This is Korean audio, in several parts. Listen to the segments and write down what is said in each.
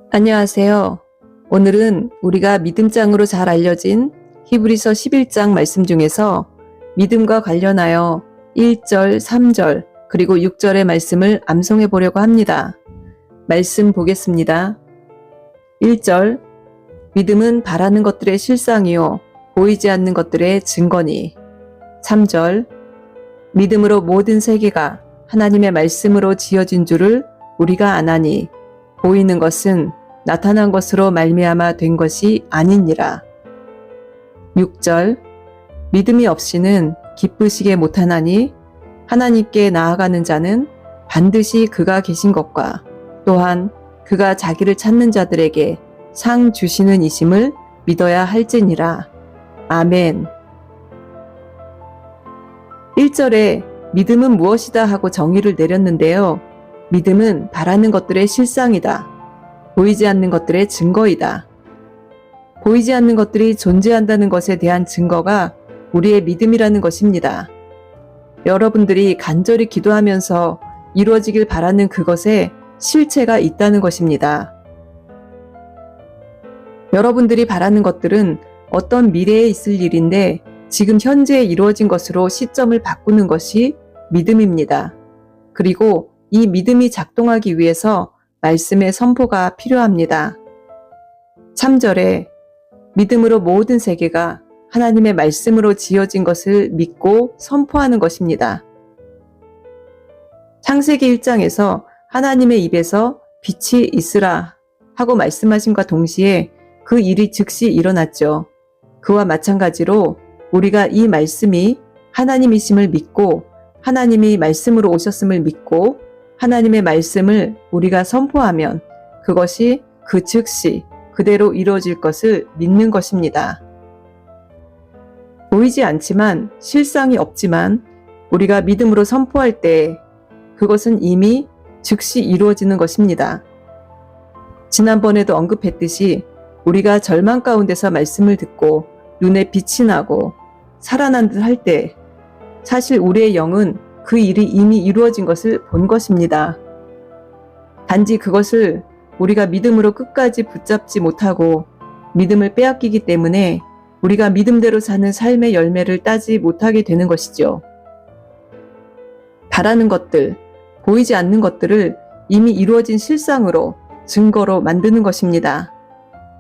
안녕하세요. 오늘은 우리가 믿음장으로 잘 알려진 히브리서 11장 말씀 중에서 믿음과 관련하여 1절, 3절, 그리고 6절의 말씀을 암송해 보려고 합니다. 말씀 보겠습니다. 1절, 믿음은 바라는 것들의 실상이요 보이지 않는 것들의 증거니. 3절, 믿음으로 모든 세계가 하나님의 말씀으로 지어진 줄을 우리가 아나니 보이는 것은 나타난 것으로 말미암아 된 것이 아니니라. 6절, 믿음이 없이는 기쁘시게 못하나니 하나님께 나아가는 자는 반드시 그가 계신 것과 또한 그가 자기를 찾는 자들에게 상 주시는 이심을 믿어야 할지니라. 아멘. 1절에 믿음은 무엇이다 하고 정의를 내렸는데요. 믿음은 바라는 것들의 실상이다. 보이지 않는 것들의 증거이다. 보이지 않는 것들이 존재한다는 것에 대한 증거가 우리의 믿음이라는 것입니다. 여러분들이 간절히 기도하면서 이루어지길 바라는 그것에 실체가 있다는 것입니다. 여러분들이 바라는 것들은 어떤 미래에 있을 일인데 지금 현재에 이루어진 것으로 시점을 바꾸는 것이 믿음입니다. 그리고 이 믿음이 작동하기 위해서 말씀의 선포가 필요합니다. 3절에 믿음으로 모든 세계가 하나님의 말씀으로 지어진 것을 믿고 선포하는 것입니다. 창세기 1장에서 하나님의 입에서 빛이 있으라 하고 말씀하심과 동시에 그 일이 즉시 일어났죠. 그와 마찬가지로 우리가 이 말씀이 하나님이심을 믿고 하나님이 말씀으로 오셨음을 믿고 하나님의 말씀을 우리가 선포하면 그것이 그 즉시 그대로 이루어질 것을 믿는 것입니다. 보이지 않지만 실상이 없지만 우리가 믿음으로 선포할 때 그것은 이미 즉시 이루어지는 것입니다. 지난번에도 언급했듯이 우리가 절망 가운데서 말씀을 듣고 눈에 빛이 나고 살아난 듯 할 때 사실 우리의 영은 그 일이 이미 이루어진 것을 본 것입니다. 단지 그것을 우리가 믿음으로 끝까지 붙잡지 못하고 믿음을 빼앗기기 때문에 우리가 믿음대로 사는 삶의 열매를 따지 못하게 되는 것이죠. 바라는 것들, 보이지 않는 것들을 이미 이루어진 실상으로, 증거로 만드는 것입니다.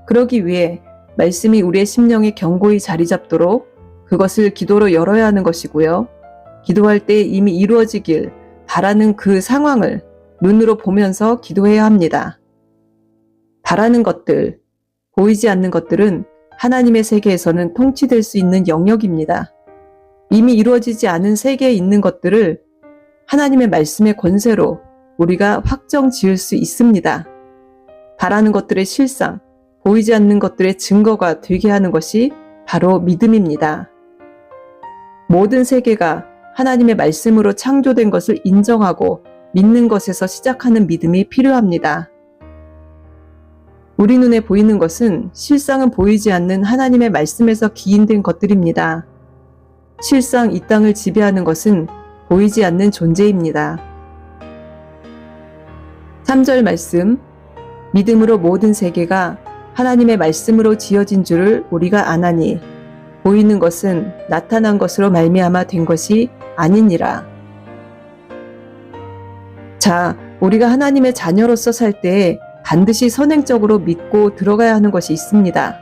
그러기 위해 말씀이 우리의 심령에 견고히 자리 잡도록 그것을 기도로 열어야 하는 것이고요. 기도할 때 이미 이루어지길 바라는 그 상황을 눈으로 보면서 기도해야 합니다. 바라는 것들, 보이지 않는 것들은 하나님의 세계에서는 통치될 수 있는 영역입니다. 이미 이루어지지 않은 세계에 있는 것들을 하나님의 말씀의 권세로 우리가 확정 지을 수 있습니다. 바라는 것들의 실상, 보이지 않는 것들의 증거가 되게 하는 것이 바로 믿음입니다. 모든 세계가 하나님의 말씀으로 창조된 것을 인정하고 믿는 것에서 시작하는 믿음이 필요합니다. 우리 눈에 보이는 것은 실상은 보이지 않는 하나님의 말씀에서 기인된 것들입니다. 실상 이 땅을 지배하는 것은 보이지 않는 존재입니다. 3절 말씀, 믿음으로 모든 세계가 하나님의 말씀으로 지어진 줄을 우리가 아나니 보이는 것은 나타난 것으로 말미암아 된 것이 아니니라. 자, 우리가 하나님의 자녀로서 살 때 반드시 선행적으로 믿고 들어가야 하는 것이 있습니다.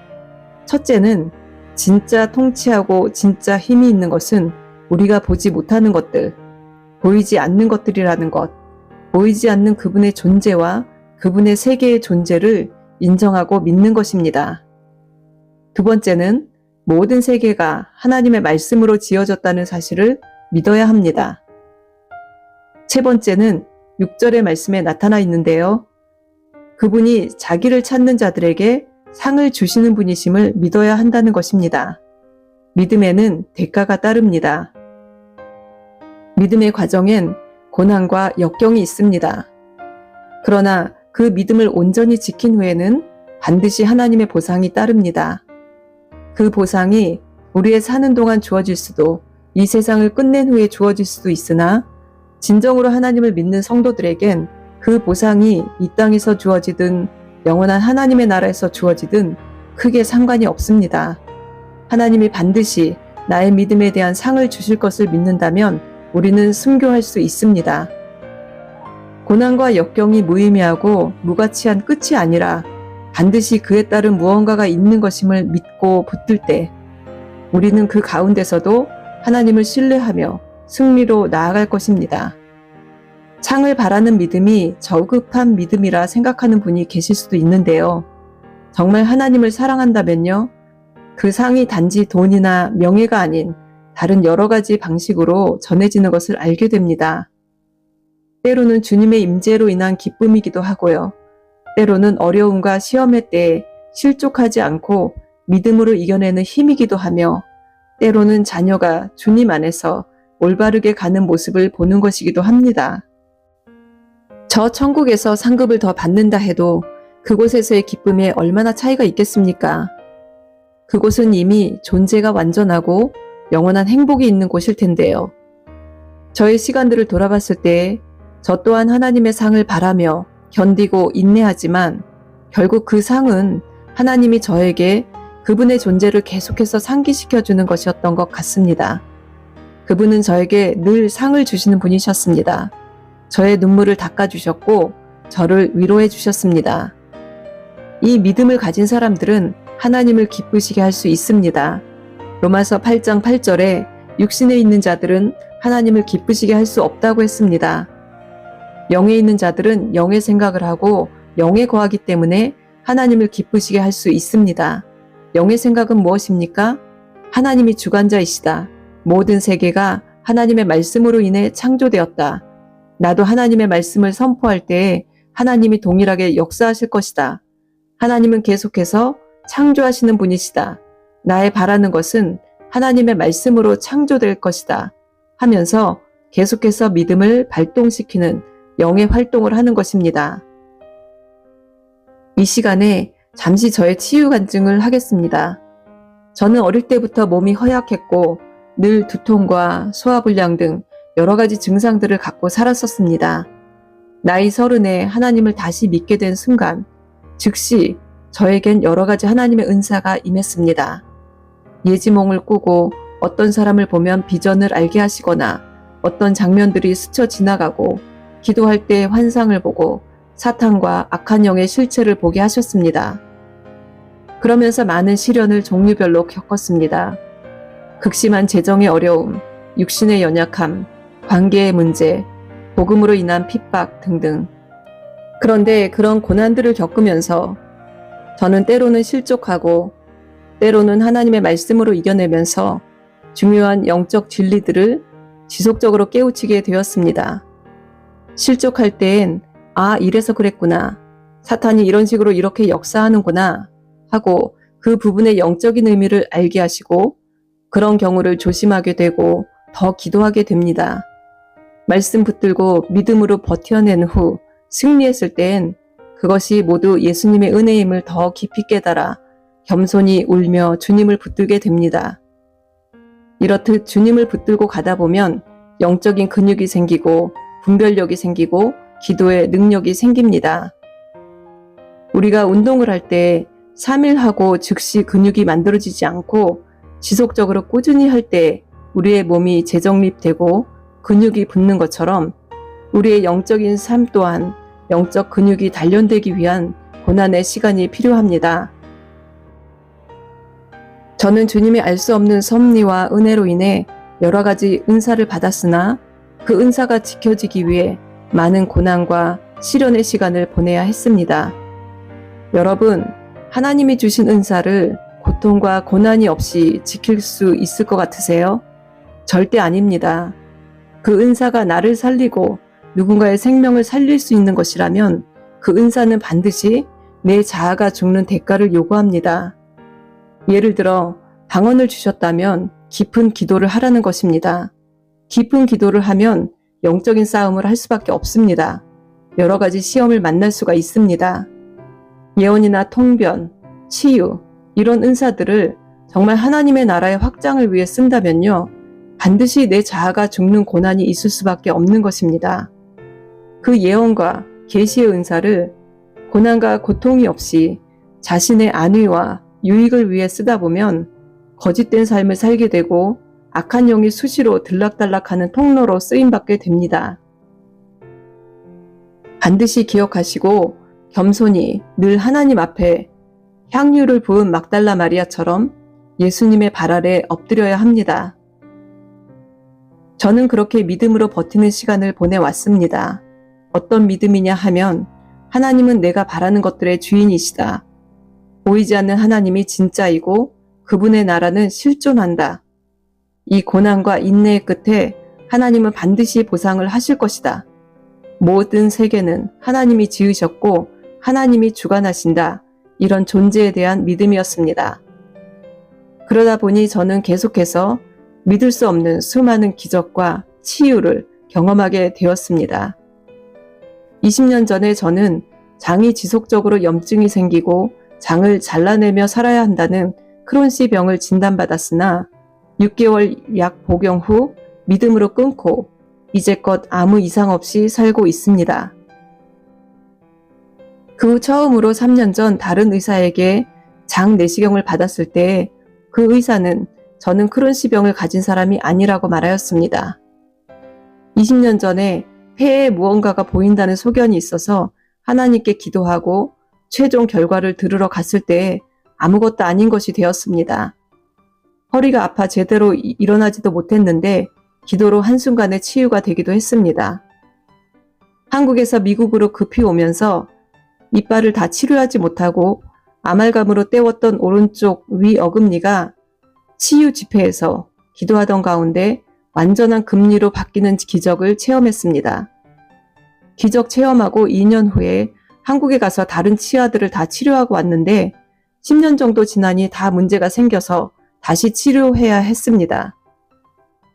첫째는 진짜 통치하고 진짜 힘이 있는 것은 우리가 보지 못하는 것들, 보이지 않는 것들이라는 것, 보이지 않는 그분의 존재와 그분의 세계의 존재를 인정하고 믿는 것입니다. 두 번째는 모든 세계가 하나님의 말씀으로 지어졌다는 사실을 믿어야 합니다. 세 번째는 6절의 말씀에 나타나 있는데요. 그분이 자기를 찾는 자들에게 상을 주시는 분이심을 믿어야 한다는 것입니다. 믿음에는 대가가 따릅니다. 믿음의 과정엔 고난과 역경이 있습니다. 그러나 그 믿음을 온전히 지킨 후에는 반드시 하나님의 보상이 따릅니다. 그 보상이 우리의 사는 동안 주어질 수도 이 세상을 끝낸 후에 주어질 수도 있으나 진정으로 하나님을 믿는 성도들에겐 그 보상이 이 땅에서 주어지든 영원한 하나님의 나라에서 주어지든 크게 상관이 없습니다. 하나님이 반드시 나의 믿음에 대한 상을 주실 것을 믿는다면 우리는 순교할 수 있습니다. 고난과 역경이 무의미하고 무가치한 끝이 아니라 반드시 그에 따른 무언가가 있는 것임을 믿고 붙들 때 우리는 그 가운데서도 하나님을 신뢰하며 승리로 나아갈 것입니다. 상을 바라는 믿음이 저급한 믿음이라 생각하는 분이 계실 수도 있는데요. 정말 하나님을 사랑한다면요. 그 상이 단지 돈이나 명예가 아닌 다른 여러 가지 방식으로 전해지는 것을 알게 됩니다. 때로는 주님의 임재로 인한 기쁨이기도 하고요. 때로는 어려움과 시험의 때에 실족하지 않고 믿음으로 이겨내는 힘이기도 하며 때로는 자녀가 주님 안에서 올바르게 가는 모습을 보는 것이기도 합니다. 저 천국에서 상급을 더 받는다 해도 그곳에서의 기쁨에 얼마나 차이가 있겠습니까? 그곳은 이미 존재가 완전하고 영원한 행복이 있는 곳일 텐데요. 저의 시간들을 돌아봤을 때 저 또한 하나님의 상을 바라며 견디고 인내하지만 결국 그 상은 하나님이 저에게 그분의 존재를 계속해서 상기시켜주는 것이었던 것 같습니다. 그분은 저에게 늘 상을 주시는 분이셨습니다. 저의 눈물을 닦아주셨고 저를 위로해 주셨습니다. 이 믿음을 가진 사람들은 하나님을 기쁘시게 할 수 있습니다. 로마서 8장 8절에 육신에 있는 자들은 하나님을 기쁘시게 할 수 없다고 했습니다. 영에 있는 자들은 영의 생각을 하고 영에 거하기 때문에 하나님을 기쁘시게 할 수 있습니다. 영의 생각은 무엇입니까? 하나님이 주관자이시다. 모든 세계가 하나님의 말씀으로 인해 창조되었다. 나도 하나님의 말씀을 선포할 때에 하나님이 동일하게 역사하실 것이다. 하나님은 계속해서 창조하시는 분이시다. 나의 바라는 것은 하나님의 말씀으로 창조될 것이다. 하면서 계속해서 믿음을 발동시키는 영의 활동을 하는 것입니다. 이 시간에 잠시 저의 치유 간증을 하겠습니다. 저는 어릴 때부터 몸이 허약했고 늘 두통과 소화불량 등 여러 가지 증상들을 갖고 살았었습니다. 나이 30에 하나님을 다시 믿게 된 순간 즉시 저에겐 여러 가지 하나님의 은사가 임했습니다. 예지몽을 꾸고 어떤 사람을 보면 비전을 알게 하시거나 어떤 장면들이 스쳐 지나가고 기도할 때 환상을 보고 사탄과 악한 영의 실체를 보게 하셨습니다. 그러면서 많은 시련을 종류별로 겪었습니다. 극심한 재정의 어려움, 육신의 연약함, 관계의 문제, 복음으로 인한 핍박 등등. 그런데 그런 고난들을 겪으면서 저는 때로는 실족하고 때로는 하나님의 말씀으로 이겨내면서 중요한 영적 진리들을 지속적으로 깨우치게 되었습니다. 실족할 때엔 이래서 그랬구나. 사탄이 이런 식으로 이렇게 역사하는구나 하고 그 부분의 영적인 의미를 알게 하시고 그런 경우를 조심하게 되고 더 기도하게 됩니다. 말씀 붙들고 믿음으로 버텨낸 후 승리했을 때엔 그것이 모두 예수님의 은혜임을 더 깊이 깨달아 겸손히 울며 주님을 붙들게 됩니다. 이렇듯 주님을 붙들고 가다 보면 영적인 근육이 생기고 분별력이 생기고 기도의 능력이 생깁니다. 우리가 운동을 할 때 3일 하고 즉시 근육이 만들어지지 않고 지속적으로 꾸준히 할 때 우리의 몸이 재정립되고 근육이 붙는 것처럼 우리의 영적인 삶 또한 영적 근육이 단련되기 위한 고난의 시간이 필요합니다. 저는 주님의 알 수 없는 섭리와 은혜로 인해 여러 가지 은사를 받았으나 그 은사가 지켜지기 위해 많은 고난과 시련의 시간을 보내야 했습니다. 여러분, 하나님이 주신 은사를 고통과 고난이 없이 지킬 수 있을 것 같으세요? 절대 아닙니다. 그 은사가 나를 살리고 누군가의 생명을 살릴 수 있는 것이라면 그 은사는 반드시 내 자아가 죽는 대가를 요구합니다. 예를 들어 방언을 주셨다면 깊은 기도를 하라는 것입니다. 깊은 기도를 하면 영적인 싸움을 할 수밖에 없습니다. 여러 가지 시험을 만날 수가 있습니다. 예언이나 통변, 치유, 이런 은사들을 정말 하나님의 나라의 확장을 위해 쓴다면요. 반드시 내 자아가 죽는 고난이 있을 수밖에 없는 것입니다. 그 예언과 계시의 은사를 고난과 고통이 없이 자신의 안위와 유익을 위해 쓰다 보면 거짓된 삶을 살게 되고 악한 영이 수시로 들락달락하는 통로로 쓰임받게 됩니다. 반드시 기억하시고 겸손히 늘 하나님 앞에 향유를 부은 막달라 마리아처럼 예수님의 발 아래 엎드려야 합니다. 저는 그렇게 믿음으로 버티는 시간을 보내왔습니다. 어떤 믿음이냐 하면 하나님은 내가 바라는 것들의 주인이시다. 보이지 않는 하나님이 진짜이고 그분의 나라는 실존한다. 이 고난과 인내의 끝에 하나님은 반드시 보상을 하실 것이다. 모든 세계는 하나님이 지으셨고 하나님이 주관하신다. 이런 존재에 대한 믿음이었습니다. 그러다 보니 저는 계속해서 믿을 수 없는 수많은 기적과 치유를 경험하게 되었습니다. 20년 전에 저는 장이 지속적으로 염증이 생기고 장을 잘라내며 살아야 한다는 크론씨 병을 진단받았으나 6개월 약 복용 후 믿음으로 끊고 이제껏 아무 이상 없이 살고 있습니다. 그 후 처음으로 3년 전 다른 의사에게 장 내시경을 받았을 때 그 의사는 저는 크론씨 병을 가진 사람이 아니라고 말하였습니다. 20년 전에 폐에 무언가가 보인다는 소견이 있어서 하나님께 기도하고 최종 결과를 들으러 갔을 때 아무것도 아닌 것이 되었습니다. 허리가 아파 제대로 일어나지도 못했는데 기도로 한순간에 치유가 되기도 했습니다. 한국에서 미국으로 급히 오면서 이빨을 다 치료하지 못하고 아말감으로 때웠던 오른쪽 위 어금니가 치유 집회에서 기도하던 가운데 완전한 금리로 바뀌는 기적을 체험했습니다. 기적 체험하고 2년 후에 한국에 가서 다른 치아들을 다 치료하고 왔는데 10년 정도 지나니 다 문제가 생겨서 다시 치료해야 했습니다.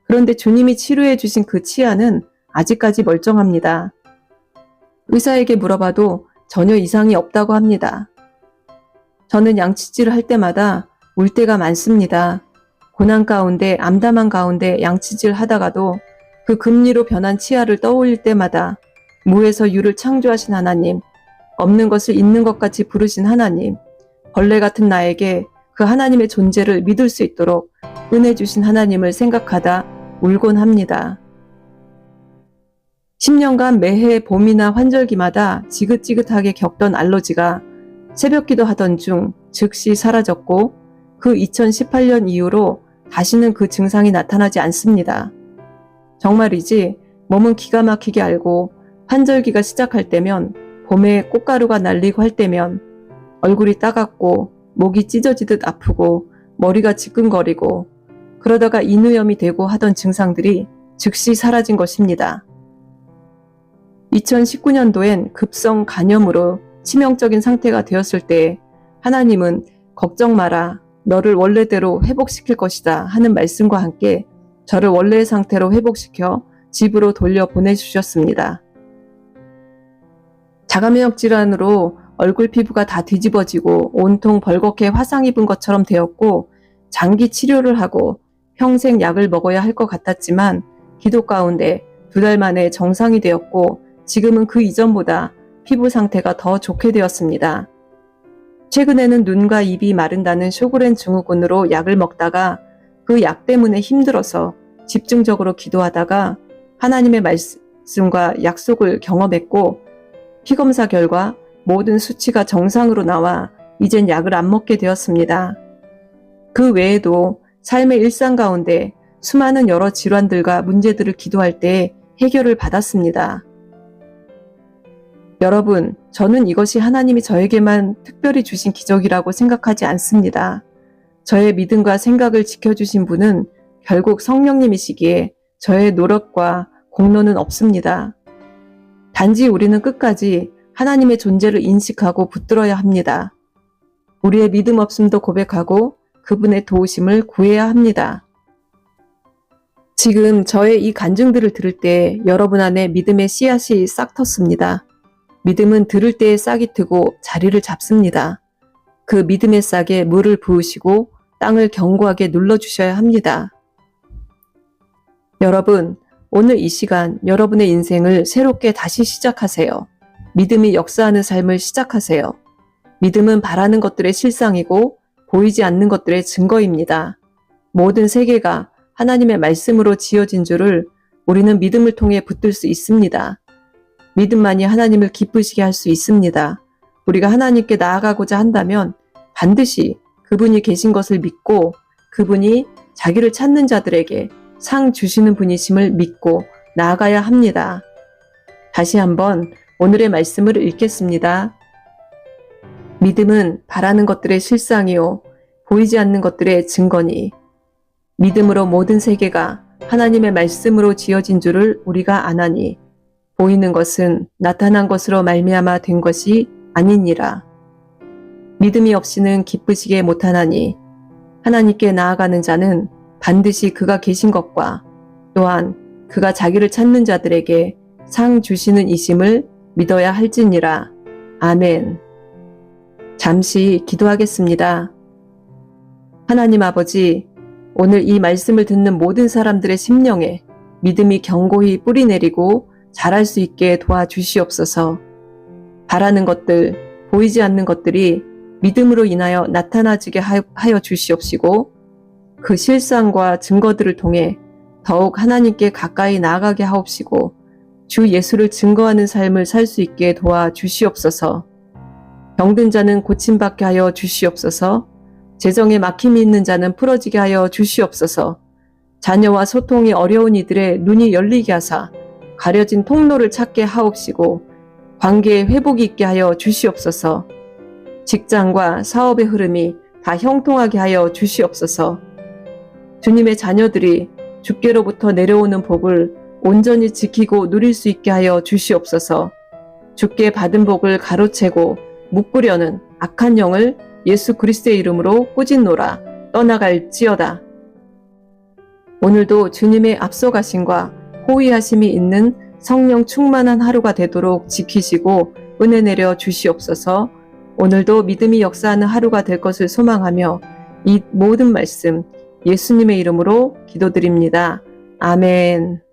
그런데 주님이 치료해 주신 그 치아는 아직까지 멀쩡합니다. 의사에게 물어봐도 전혀 이상이 없다고 합니다. 저는 양치질을 할 때마다 울 때가 많습니다. 고난 가운데 암담한 가운데 양치질 하다가도 그 금리로 변한 치아를 떠올릴 때마다 무에서 유를 창조하신 하나님, 없는 것을 있는 것 같이 부르신 하나님, 벌레 같은 나에게 그 하나님의 존재를 믿을 수 있도록 은혜 주신 하나님을 생각하다 울곤 합니다. 10년간 매해 봄이나 환절기마다 지긋지긋하게 겪던 알러지가 새벽기도 하던 중 즉시 사라졌고 그 2018년 이후로 다시는 그 증상이 나타나지 않습니다. 정말이지 몸은 기가 막히게 앓고 환절기가 시작할 때면 봄에 꽃가루가 날리고 할 때면 얼굴이 따갑고 목이 찢어지듯 아프고 머리가 지끈거리고 그러다가 인후염이 되고 하던 증상들이 즉시 사라진 것입니다. 2019년도엔 급성 간염으로 치명적인 상태가 되었을 때 하나님은 걱정 마라, 너를 원래대로 회복시킬 것이다 하는 말씀과 함께 저를 원래의 상태로 회복시켜 집으로 돌려 보내주셨습니다. 자가면역 질환으로 얼굴 피부가 다 뒤집어지고 온통 벌겋게 화상 입은 것처럼 되었고 장기 치료를 하고 평생 약을 먹어야 할 것 같았지만 기도 가운데 2달 만에 정상이 되었고 지금은 그 이전보다 피부 상태가 더 좋게 되었습니다. 최근에는 눈과 입이 마른다는 쇼그렌 증후군으로 약을 먹다가 그 약 때문에 힘들어서 집중적으로 기도하다가 하나님의 말씀과 약속을 경험했고 피검사 결과 모든 수치가 정상으로 나와 이젠 약을 안 먹게 되었습니다. 그 외에도 삶의 일상 가운데 수많은 여러 질환들과 문제들을 기도할 때 해결을 받았습니다. 여러분, 저는 이것이 하나님이 저에게만 특별히 주신 기적이라고 생각하지 않습니다. 저의 믿음과 생각을 지켜주신 분은 결국 성령님이시기에 저의 노력과 공로는 없습니다. 단지 우리는 끝까지 하나님의 존재를 인식하고 붙들어야 합니다. 우리의 믿음 없음도 고백하고 그분의 도우심을 구해야 합니다. 지금 저의 이 간증들을 들을 때 여러분 안에 믿음의 씨앗이 싹 텄습니다. 믿음은 들을 때에 싹이 트고 자리를 잡습니다. 그 믿음의 싹에 물을 부으시고 땅을 견고하게 눌러주셔야 합니다. 여러분, 오늘 이 시간 여러분의 인생을 새롭게 다시 시작하세요. 믿음이 역사하는 삶을 시작하세요. 믿음은 바라는 것들의 실상이고 보이지 않는 것들의 증거입니다. 모든 세계가 하나님의 말씀으로 지어진 줄을 우리는 믿음을 통해 붙들 수 있습니다. 믿음만이 하나님을 기쁘시게 할 수 있습니다. 우리가 하나님께 나아가고자 한다면 반드시 그분이 계신 것을 믿고 그분이 자기를 찾는 자들에게 상 주시는 분이심을 믿고 나아가야 합니다. 다시 한번 오늘의 말씀을 읽겠습니다. 믿음은 바라는 것들의 실상이요 보이지 않는 것들의 증거니 믿음으로 모든 세계가 하나님의 말씀으로 지어진 줄을 우리가 아나니 보이는 것은 나타난 것으로 말미암아 된 것이 아니니라. 믿음이 없이는 기쁘시게 못하나니 하나님께 나아가는 자는 반드시 그가 계신 것과 또한 그가 자기를 찾는 자들에게 상 주시는 이심을 믿어야 할지니라. 아멘. 잠시 기도하겠습니다. 하나님 아버지, 오늘 이 말씀을 듣는 모든 사람들의 심령에 믿음이 견고히 뿌리내리고 자랄 수 있게 도와주시옵소서. 바라는 것들, 보이지 않는 것들이 믿음으로 인하여 나타나지게 하여 주시옵시고 그 실상과 증거들을 통해 더욱 하나님께 가까이 나아가게 하옵시고 주 예수를 증거하는 삶을 살 수 있게 도와주시옵소서. 병든 자는 고침받게 하여 주시옵소서. 재정에 막힘이 있는 자는 풀어지게 하여 주시옵소서. 자녀와 소통이 어려운 이들의 눈이 열리게 하사 가려진 통로를 찾게 하옵시고 관계에 회복이 있게 하여 주시옵소서. 직장과 사업의 흐름이 다 형통하게 하여 주시옵소서. 주님의 자녀들이 주께로부터 내려오는 복을 온전히 지키고 누릴 수 있게 하여 주시옵소서. 주께 받은 복을 가로채고 묶으려는 악한 영을 예수 그리스도의 이름으로 꾸짖노라. 떠나갈지어다. 오늘도 주님의 앞서가심과 호위하심이 있는 성령 충만한 하루가 되도록 지키시고 은혜 내려 주시옵소서. 오늘도 믿음이 역사하는 하루가 될 것을 소망하며 이 모든 말씀 예수님의 이름으로 기도드립니다. 아멘.